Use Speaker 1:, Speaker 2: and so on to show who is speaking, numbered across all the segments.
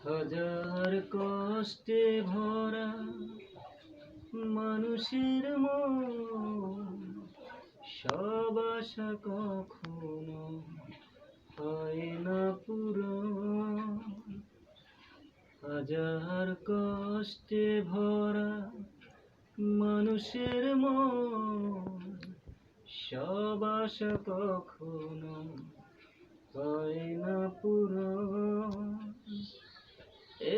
Speaker 1: হাজার কষ্টে ভরা মানুষের মন, সব আশা কখনো হয় না পূরণ। হাজার কষ্টে ভরা মানুষের মন, সব আশা কখনো হয় না পূরণ।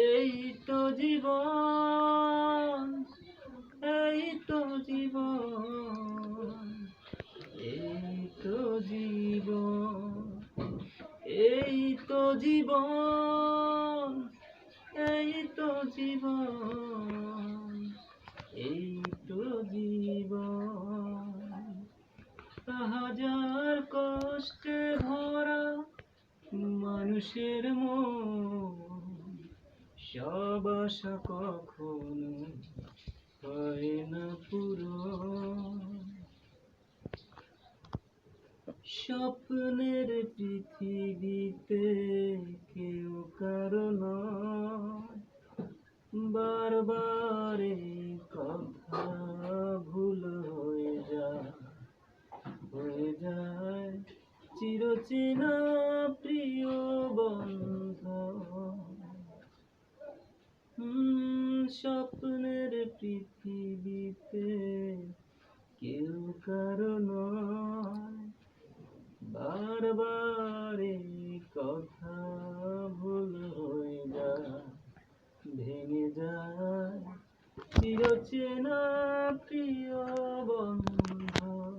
Speaker 1: এই তো জীবন, এই তো জীবন, এই তো জীবন, এই তো জীবন, এই তো জীবন, এই তো জীবন। হাজার কষ্টে ভরা মানুষের মন, সব আশা কখনো হয় না পূরণ। স্বপ্নের পৃথিবীতে কেউ কারো নয়, বারবার এই কথা ভুল হয়ে যায় চিরচেনা প্রিয় বন্ধন। স্বপ্নের পৃথিবীতে কেউ কারো নয়, বারবার এই কথা ভুল হয়ে যায়, ভেঙে যায় চিরচেনা প্রিয় বন্ধন।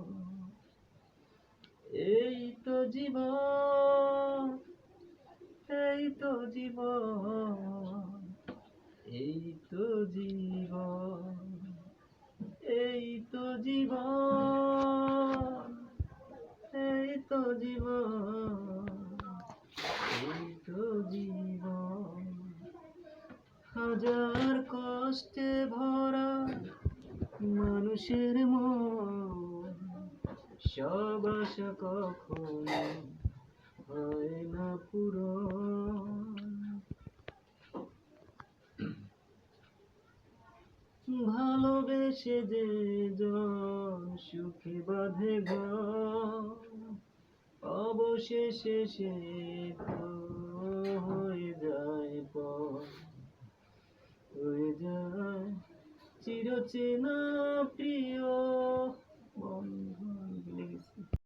Speaker 1: এই তো জীবন, এই তো জীবন, এই তো জীবন, এই তো জীবন, এই তো জীবন, এই তো জীবন। হাজার কষ্টে ভরা মানুষের মন, সব আশা কখনো হয় না পূরণ। ভালোবেসে যে জন সুখে বাঁধে ঘর, অবশেষে সে তো হয়ে যায় পর, হয়ে যায় চিরচেনা প্রিয়